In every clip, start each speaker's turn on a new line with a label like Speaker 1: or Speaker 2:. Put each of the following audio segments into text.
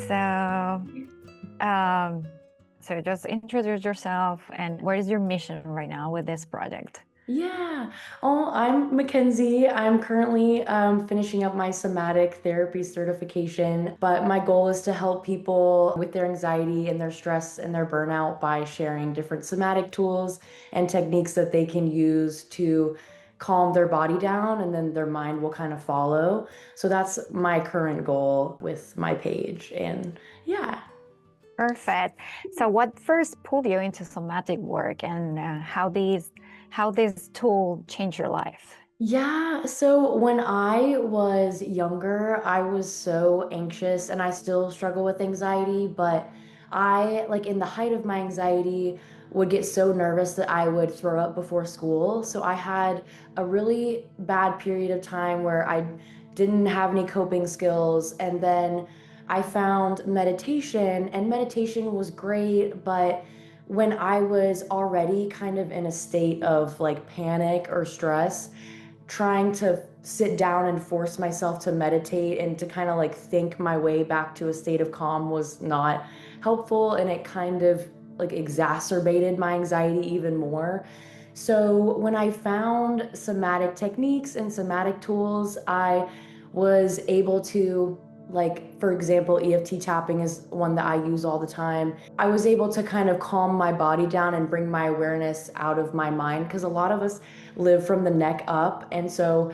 Speaker 1: So, um, so just introduce yourself and what is your mission right now with this project?
Speaker 2: Yeah. Oh, I'm Mackenzie. I'm currently finishing up my somatic therapy certification, but my goal is to help people with their anxiety and their stress and their burnout by sharing different somatic tools and techniques that they can use to calm their body down and then their mind will kind of follow. So that's my current goal with my page. And yeah.
Speaker 1: Perfect. So, what first pulled you into somatic work, and how this tool changed your life?
Speaker 2: Yeah, so when I was younger, I was so anxious and I still struggle with anxiety, but I, like in the height of my anxiety, would get so nervous that I would throw up before school. So I had a really bad period of time where I didn't have any coping skills. And then I found meditation, and meditation was great, but when I was already kind of in a state of like panic or stress, trying to sit down and force myself to meditate and to kind of like think my way back to a state of calm was not helpful, and it kind of like exacerbated my anxiety even more. So when I found somatic techniques and somatic tools, I was able to, like, for example, EFT tapping is one that I use all the time. I was able to kind of calm my body down and bring my awareness out of my mind because a lot of us live from the neck up. And so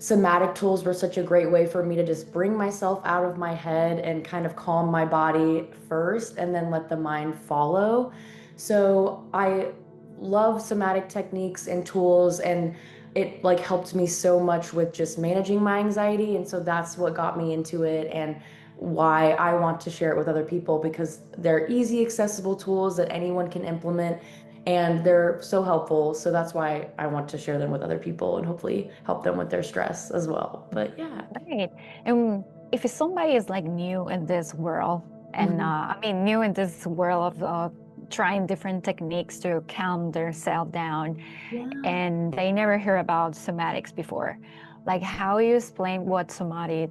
Speaker 2: somatic tools were such a great way for me to just bring myself out of my head and kind of calm my body first and then let the mind follow. So I love somatic techniques and tools, and it like helped me so much with just managing my anxiety. And so that's what got me into it and why I want to share it with other people, because they're easy, accessible tools that anyone can implement and they're so helpful. So that's why I want to share them with other people and hopefully help them with their stress as well. But yeah.
Speaker 1: Right. And if somebody is like new in this world, and
Speaker 2: Mhm.
Speaker 1: I mean, new in this world of trying different techniques to calm themselves down,
Speaker 2: Yeah.
Speaker 1: and they never hear about somatics before, like how you explain what somatic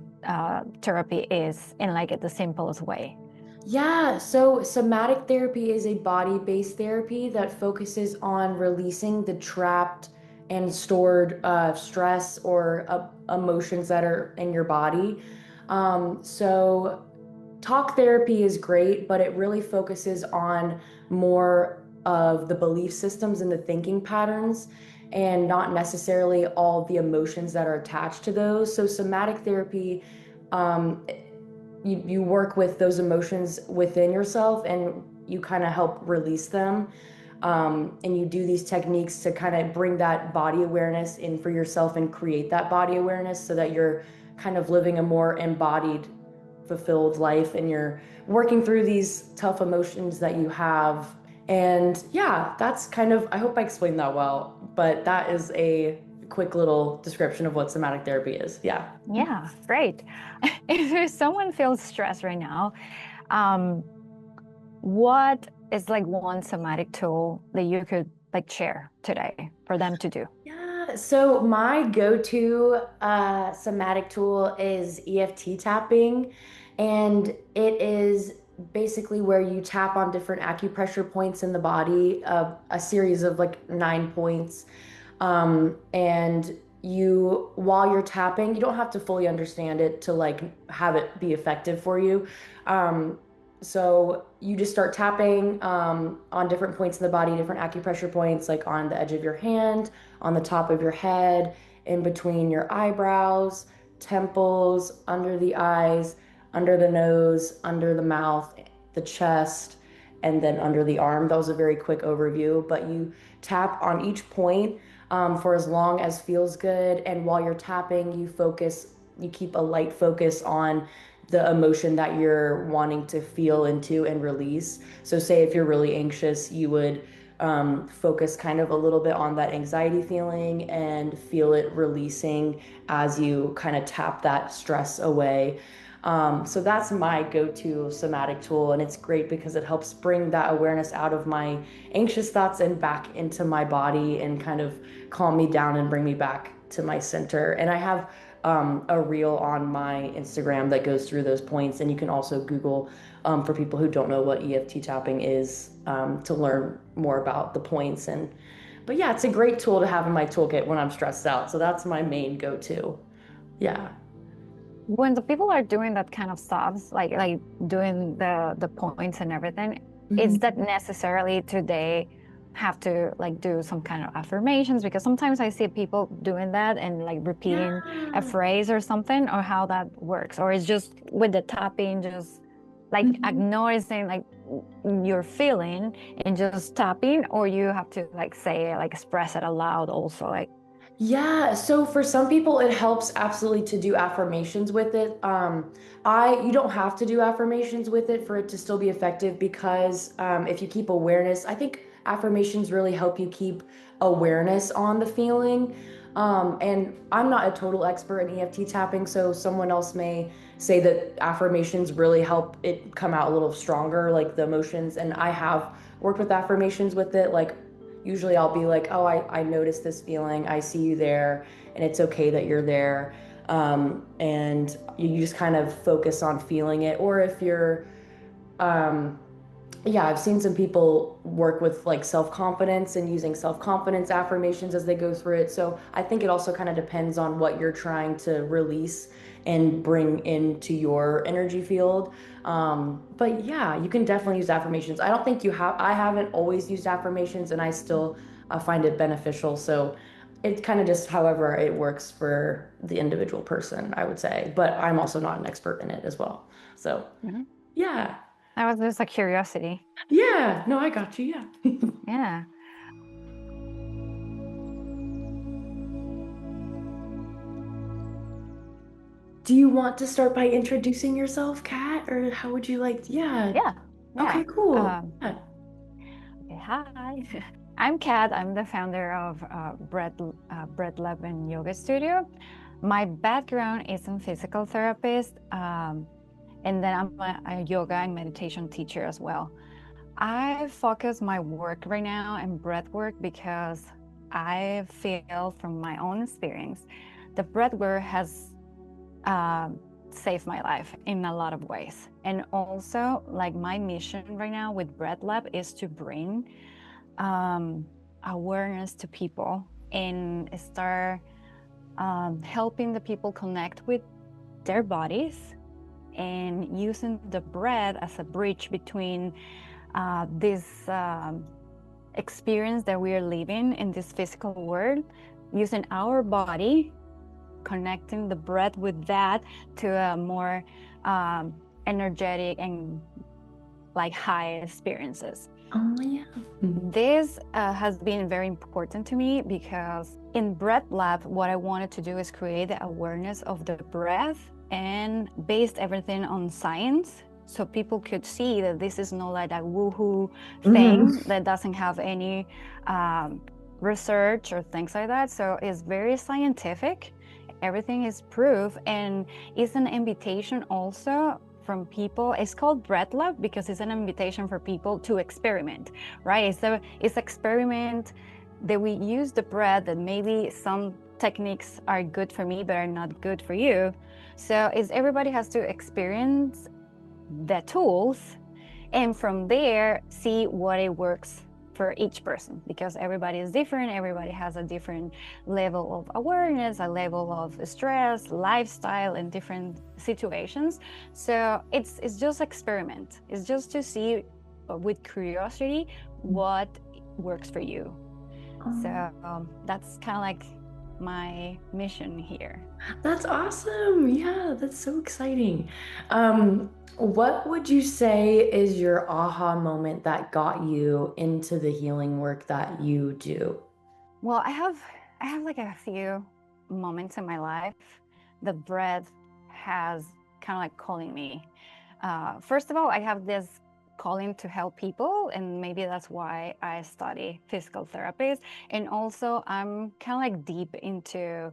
Speaker 1: therapy is in like the simplest way?
Speaker 2: Yeah, so somatic therapy is a body-based therapy that focuses on releasing the trapped and stored stress or emotions that are in your body. So talk therapy is great, but it really focuses on more of the belief systems and the thinking patterns, and not necessarily all the emotions that are attached to those. So somatic therapy, um, you work with those emotions within yourself and you kind of help release them. And you do these techniques to kind of bring that body awareness in for yourself and create that body awareness so that you're kind of living a more embodied, fulfilled life, and you're working through these tough emotions that you have. And yeah, that's kind of, I hope I explained that well, but that is a quick little description of what somatic therapy is. Yeah.
Speaker 1: Yeah, great. If someone feels stressed right now, um, what is like one somatic tool that you could like share today for them to do?
Speaker 2: Yeah, so my go-to somatic tool is EFT tapping, and it is basically where you tap on different acupressure points in the body, a series of like 9 points. And you, while you're tapping, you don't have to fully understand it to like have it be effective for you. Um, so you just start tapping on different points in the body, different acupressure points, like on the edge of your hand, on the top of your head, in between your eyebrows, temples, under the eyes, under the nose, under the mouth, the chest, and then under the arm. That was a very quick overview, but you tap on each point for as long as feels good. And while you're tapping, you keep a light focus on the emotion that you're wanting to feel into and release. So, say if you're really anxious, you would focus kind of a little bit on that anxiety feeling and feel it releasing as you kind of tap that stress away. So that's my go-to somatic tool, and it's great because it helps bring that awareness out of my anxious thoughts and back into my body and kind of calm me down and bring me back to my center. And I have a reel on my Instagram that goes through those points. And you can also Google for people who don't know what EFT tapping is to learn more about the points. But yeah, it's a great tool to have in my toolkit when I'm stressed out. So that's my main go-to. Yeah.
Speaker 1: When the people are doing that kind of stuff, like doing the points and everything, is that necessarily today have to like do some kind of affirmations? Because sometimes I see people doing that and like repeating a
Speaker 2: Yeah.
Speaker 1: phrase or something, or how that works, or it's just with the tapping, just like
Speaker 2: Mhm.
Speaker 1: acknowledging like your feeling and just tapping, or you have to like say like express it aloud also, like.
Speaker 2: Yeah, so for some people it helps absolutely to do affirmations with it. You don't have to do affirmations with it for it to still be effective because if you keep awareness, I think affirmations really help you keep awareness on the feeling. And I'm not a total expert in EFT tapping, so someone else may say that affirmations really help it come out a little stronger, like the emotions. And I have worked with affirmations with it, like usually I'll be like, oh, I noticed this feeling. I see you there, and it's okay that you're there. And you just kind of focus on feeling it. Or if you're, um, yeah, I've seen some people work with like self-confidence and using self-confidence affirmations as they go through it. So I think it also kind of depends on what you're trying to release and bring into your energy field. But yeah, you can definitely use affirmations. I don't think you have, I haven't always used affirmations and I still find it beneficial. So it's kind of just however it works for the individual person, I would say. But I'm also not an expert in it as well. So
Speaker 1: Mhm.
Speaker 2: yeah.
Speaker 1: That was just a curiosity.
Speaker 2: Yeah, no, I got you. Yeah.
Speaker 1: Yeah.
Speaker 2: Do you want to start by introducing yourself, Kat, or how would you like? Yeah.
Speaker 1: Yeah. Yeah.
Speaker 2: Okay, cool.
Speaker 1: Um,
Speaker 2: Yeah.
Speaker 1: okay, hi. I'm Kat. I'm the founder of Breathlab Yoga Studio. My background is in physical therapist, and then I'm a yoga and meditation teacher as well. I focus my work right now in breathwork because I feel from my own experience, the breathwork has um, saved my life in a lot of ways. And also, like my mission right now with Breath Lab is to bring um, awareness to people and start helping the people connect with their bodies and using the breath as a bridge between this experience that we are living in this physical world, using our body, connecting the breath with that to a more um, energetic and like high experiences.
Speaker 2: Oh, yeah. Mhm.
Speaker 1: This has been very important to me because in Breath Lab, what I wanted to do is create the awareness of the breath and based everything on science. So people could see that this is not like a woohoo
Speaker 2: Mhm.
Speaker 1: thing that doesn't have any um, research or things like that. So it's very scientific. Everything is proof and it's an invitation also from people. It's called Breath Lab because it's an invitation for people to experiment, right? It's experiment that we use the breath that maybe some techniques are good for me but are not good for you. So is everybody has to experience the tools and from there see what it works for each person because everybody is different. Everybody has a different level of awareness, a level of stress, lifestyle, and different situations. So it's just experiment. It's just to see with curiosity what works for you.
Speaker 2: Oh,
Speaker 1: So that's kind of like my mission here.
Speaker 2: that's awesome. Yeah, that's so exciting. What would you say is your aha moment that got you into the healing work that you do?
Speaker 1: Well, I have like a few moments in my life. The breath has kind of like calling me. First of all, I have this calling to help people, and maybe that's why I study physical therapies. And also, I'm kind of like deep into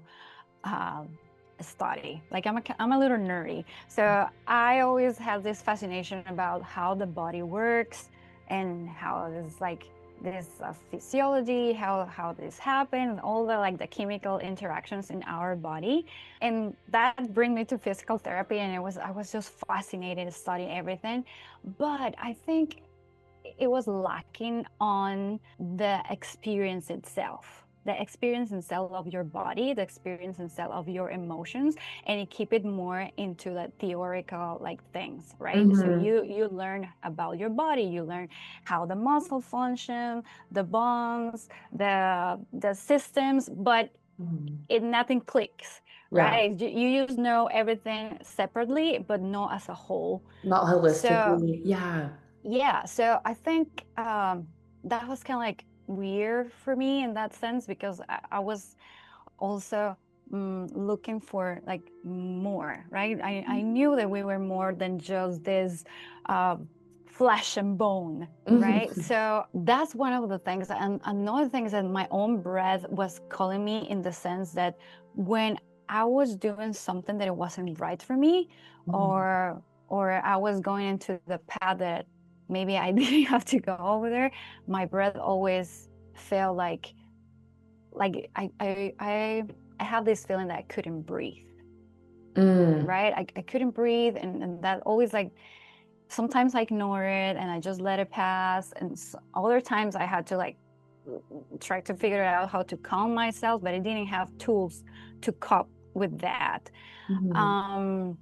Speaker 1: study. Like I'm a little nerdy, so I always have this fascination about how the body works and how it's like this physiology, how this happened, all the like the chemical interactions in our body. And that bring me to physical therapy, and I was just fascinated studying everything. But I think it was lacking on the experience itself, the experience itself of your body, the experience itself of your emotions, and you keep it more into the theoretical like things, right? So
Speaker 2: Mm-hmm.
Speaker 1: you learn about your body, you learn how the muscle function, the bones, the systems, but it nothing clicks,
Speaker 2: Yeah,
Speaker 1: right? You just know everything separately, but not as a whole.
Speaker 2: not
Speaker 1: So
Speaker 2: holistically. Yeah.
Speaker 1: yeah, so I think that was kind of like weird for me in that sense, because I was also looking for like more, right? I knew that we were more than just this uh, flesh and bone, right?
Speaker 2: Mhm.
Speaker 1: So that's one of the things. And another thing is that my own breath was calling me in the sense that when I was doing something that it wasn't right for me,
Speaker 2: Mhm.
Speaker 1: or I was going into the path that maybe I didn't have to go over there, my breath always felt like I have this feeling that I couldn't breathe,
Speaker 2: Mm.
Speaker 1: right? I couldn't breathe, and that always like sometimes I ignore it and I just let it pass, and other times I had to like try to figure out how to calm myself, but I didn't have tools to cope with that.
Speaker 2: Mhm.
Speaker 1: Um,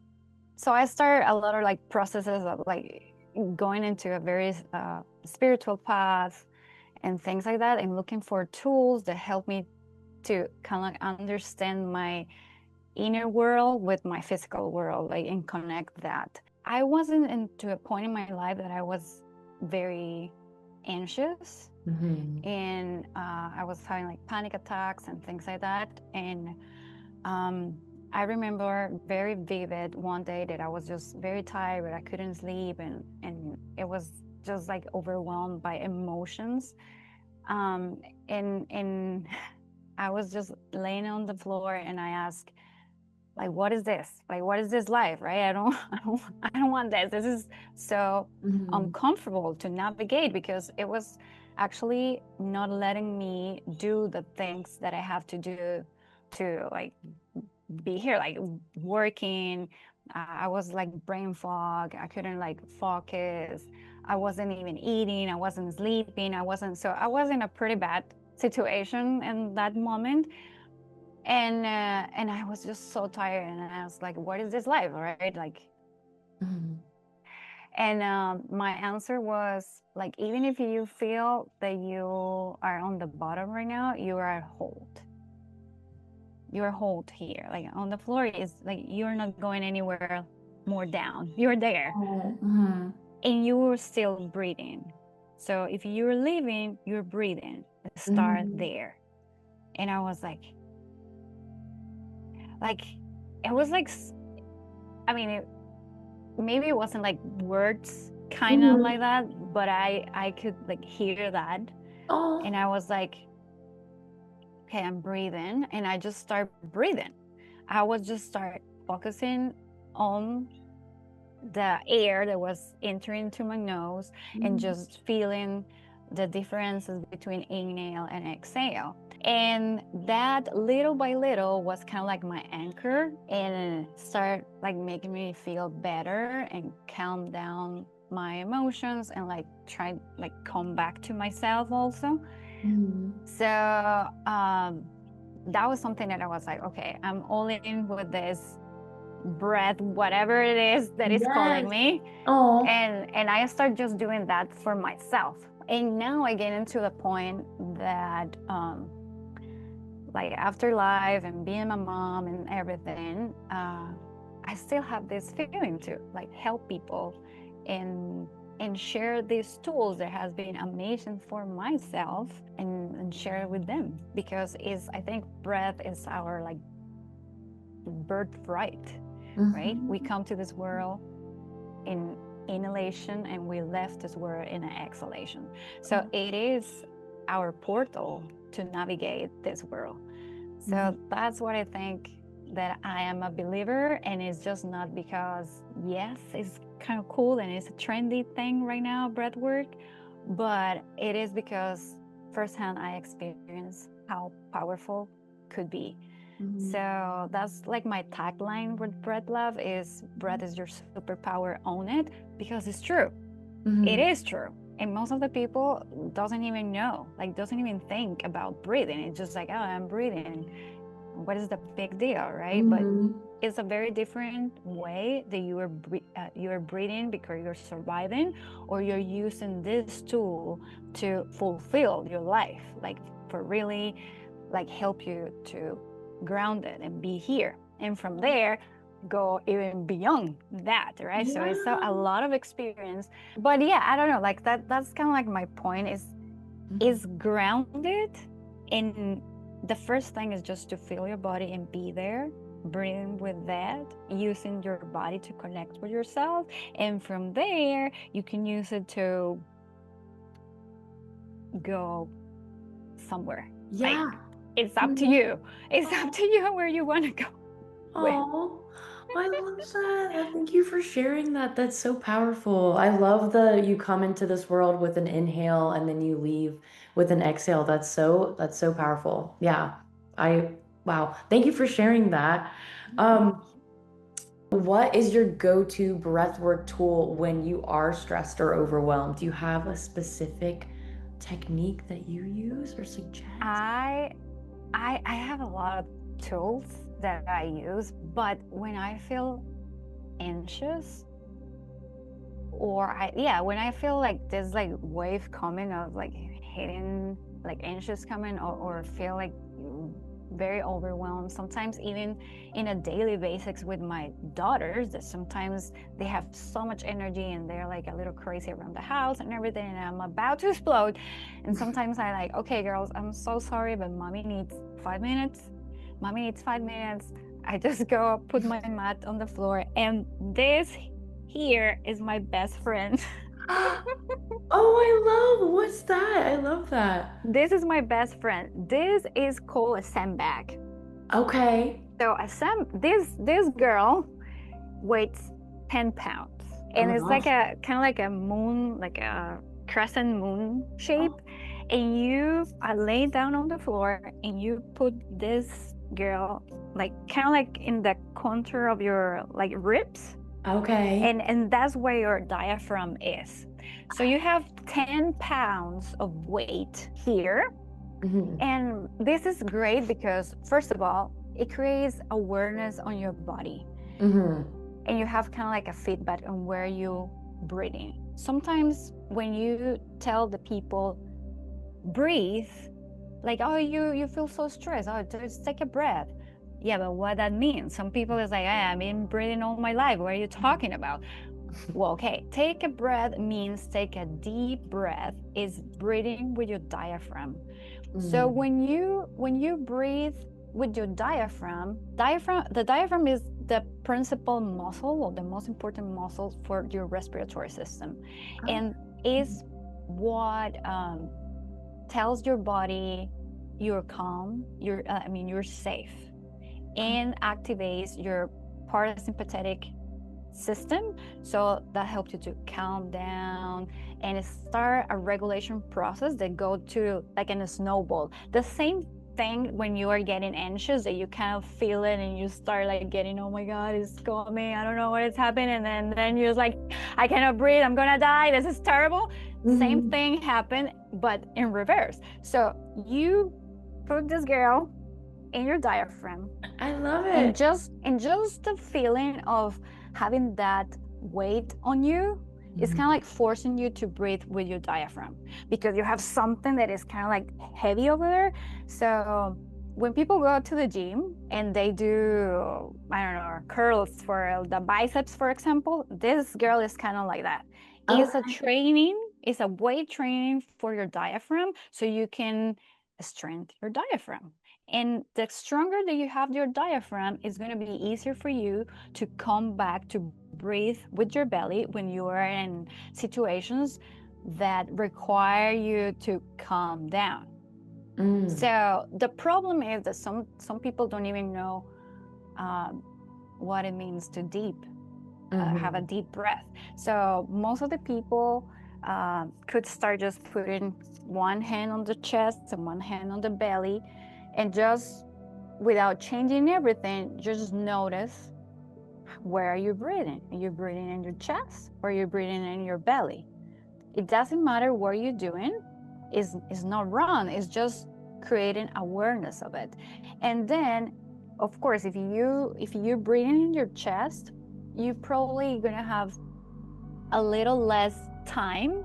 Speaker 1: so I started a lot of like processes of like going into a very spiritual path and things like that, and looking for tools that help me to kind of like understand my inner world with my physical world, like, and connect that. I wasn't into a point in my life that I was very anxious,
Speaker 2: Mhm.
Speaker 1: and I was having like panic attacks and things like that. And um, I remember very vivid one day that I was just very tired, I couldn't sleep, and it was just like overwhelmed by emotions. Um, and I was just laying on the floor, and I asked, like, what is this? Like, what is this life, right? I don't want this. This is so
Speaker 2: Mhm.
Speaker 1: uncomfortable to navigate, because it was actually not letting me do the things that I have to do to like be here, like working. I was like brain fog. I couldn't like focus. I wasn't even eating. I wasn't sleeping. So I was in a pretty bad situation in that moment. And I was just so tired, and I was like, what is this life, right? Like,
Speaker 2: Mhm.
Speaker 1: and my answer was like, even if you feel that you are on the bottom right now, you are hold. You're hold here, like on the floor is like you're not going anywhere more down. You're there,
Speaker 2: Oh, mhm.
Speaker 1: and you're still breathing. So if you're living, you're breathing. Start
Speaker 2: Mhm.
Speaker 1: there. And I was like, it was like, I mean, maybe it wasn't like words kind of like
Speaker 2: Mhm.
Speaker 1: that, but I could like hear that,
Speaker 2: Oh.
Speaker 1: and I was like, okay, I'm breathing, and I just start breathing. I would just start focusing on the air that was entering to my nose, and
Speaker 2: Mhm.
Speaker 1: just feeling the differences between inhale and exhale. And that little by little was kind of like my anchor, and start like making me feel better and calm down my emotions, and like try like come back to myself also.
Speaker 2: Mhm.
Speaker 1: So that was something that I was like, okay, I'm all in with this breath, whatever it is that is calling
Speaker 2: Yes.
Speaker 1: me.
Speaker 2: Oh.
Speaker 1: And I start just doing that for myself. And now I get into the point that like after life and being my mom and everything, I still have this feeling to like help people and share these tools that has been amazing for myself, and share it with them, because is I think breath is our like birthright, right? We
Speaker 2: Mhm.
Speaker 1: come to this world in inhalation, and we left this world in an exhalation. So it is our portal to navigate this world.
Speaker 2: Mhm.
Speaker 1: So that's what I think, that I am a believer, and it's just not because, yes, it's kind of cool and it's a trendy thing right now, breathwork, but it is because firsthand I experienced how powerful could be. So that's like my tagline with Breathlab is breath is your superpower, own it, because it's true. It is true. And most of the people doesn't even know, like doesn't even think about breathing. It's just like, oh, I'm breathing. What is the big deal, right? But it's a very different way that you are breathing because you're surviving, or you're using this tool to fulfill your life, like for really, like help you to ground it and be here. And from there, go even beyond that, right? So it's a lot of experience. But yeah, I don't know, like that's kind of like my point is grounded in the first thing is just to feel your body and be there, breathing with that, using your body to connect with yourself. And from there, you can use it to go somewhere.
Speaker 2: Yeah.
Speaker 1: Like, it's up to you. It's up to you where you want to go.
Speaker 2: Oh, I love that. Thank you for sharing that. That's so powerful. I love the you come into this world with an inhale and then you leave with an exhale. That's so powerful. Yeah. I wow. Thank you for sharing that. Um, what is your go-to breathwork tool when you are stressed or overwhelmed? Do you have a specific technique that you use or suggest?
Speaker 1: I have a lot of tools that I use, but when I feel anxious, or when I feel like there's like wave coming of like hitting, like anxious coming, or feel like very overwhelmed, sometimes even in a daily basis with my daughters, that sometimes they have so much energy and they're like a little crazy around the house and everything, and I'm about to explode. And sometimes I like, okay girls, I'm so sorry, but mommy needs 5 minutes. I just go put my mat on the floor, and this here is my best friend.
Speaker 2: Oh, what's that? I love that.
Speaker 1: This is my best friend. This is called a sandbag.
Speaker 2: Okay.
Speaker 1: So this girl weighs 10 pounds,
Speaker 2: Oh
Speaker 1: and
Speaker 2: my
Speaker 1: it's like
Speaker 2: gosh.
Speaker 1: a kind of like a moon, like a crescent moon shape. And you are laid down on the floor, and you put this girl like kind of like in the contour of your like ribs,
Speaker 2: Okay.
Speaker 1: and that's where your diaphragm is. So you have 10 pounds of weight here. And this is great because, first of all, it creates awareness on your body. And you have kind of like a feedback on where you breathing. Sometimes when you tell the people, breathe, like, oh, you feel so stressed, oh, just take a breath. Yeah, but what that means? Some people is like, hey, I've been breathing all my life. What are you talking about? Well, okay, take a breath means take a deep breath, is breathing with your diaphragm. So when you breathe with your the diaphragm is the principal muscle, or the most important muscle for your respiratory system, and is what tells your body you're calm, you're safe, and activates your parasympathetic system. So that helps you to calm down and start a regulation process that go to like in a snowball. The same thing when you are getting anxious, that you kind of feel it and you start like getting, oh my god, it's coming, I don't know what is happening, and then you're like, I cannot breathe, I'm gonna die, this is terrible. Same thing happened, but in reverse. So you put this girl in your diaphragm,
Speaker 2: I love
Speaker 1: and
Speaker 2: it.
Speaker 1: just the feeling of having that weight on you is kind of like forcing you to breathe with your diaphragm, because you have something that is kind of like heavy over there. So when people go to the gym and they do, I don't know, curls for the biceps, for example, this girl is kind of like that. It's a weight training for your diaphragm, so you can strengthen your diaphragm. And the stronger that you have your diaphragm, is going to be easier for you to come back to breathe with your belly when you are in situations that require you to calm down. So the problem is that some people don't even know what it means to have a deep breath. So most of the people could start just putting one hand on the chest and one hand on the belly, and just without changing everything, just notice, where are you breathing? Are you breathing in your chest or are you breathing in your belly? It doesn't matter what you're doing. It's not wrong. It's just creating awareness of it. And then, of course, if you're breathing in your chest, you're probably gonna have a little less time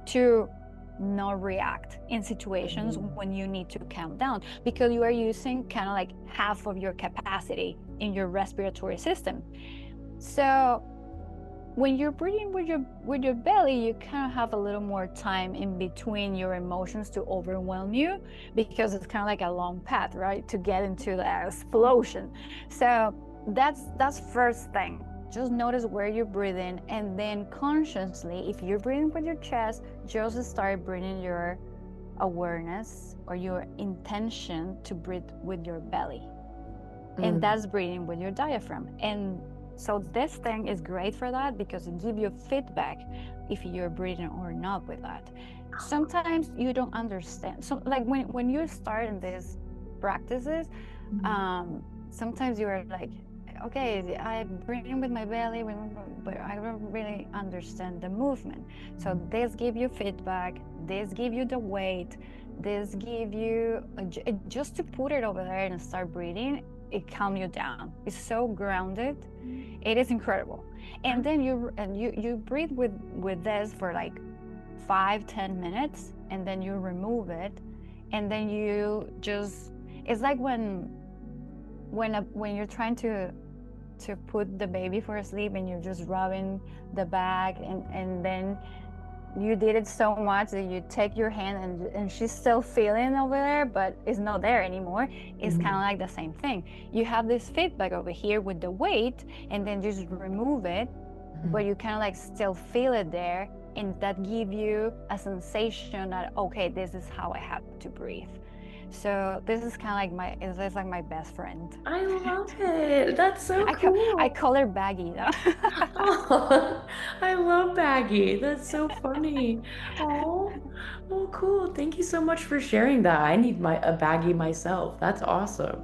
Speaker 1: to not react in situations
Speaker 2: Mhm.
Speaker 1: when you need to calm down, because you are using kind of like half of your capacity in your respiratory system. So when you're breathing with your belly, you kind of have a little more time in between your emotions to overwhelm you, because it's kind of like a long path, right, to get into the explosion. So that's first thing. Just notice where you're breathing, and then consciously, if you're breathing with your chest, just start bringing your awareness or your intention to breathe with your belly, and
Speaker 2: Mm.
Speaker 1: that's breathing with your diaphragm. And so this thing is great for that, because it gives you feedback if you're breathing or not with that. Sometimes you don't understand. So like when you start in these practices, sometimes you are like, okay, I'm breathing with my belly, but I don't really understand the movement. So this give you feedback, this give you the weight, this give you just to put it over there and start breathing, it calm you down. It's so grounded. It is incredible. And then you breathe with this for like 5-10 minutes, and then you remove it, and then you just, it's like when you're trying to put the baby for sleep, and you're just rubbing the back, and then you did it so much that you take your hand, and she's still feeling over there, but it's not there anymore. It's kind of
Speaker 2: Mhm.
Speaker 1: like the same thing. You have this feedback over here with the weight, and then just remove it, but you kind of like still feel it there, and that give you a sensation that, okay, this is how I have to breathe. So this is kind of like it's like my best friend.
Speaker 2: I love it. That's so
Speaker 1: I
Speaker 2: cool.
Speaker 1: call her Baggy though.
Speaker 2: Oh, I love Baggy. That's so funny. Oh, oh, cool. Thank you so much for sharing that. I need a Baggy myself. That's awesome.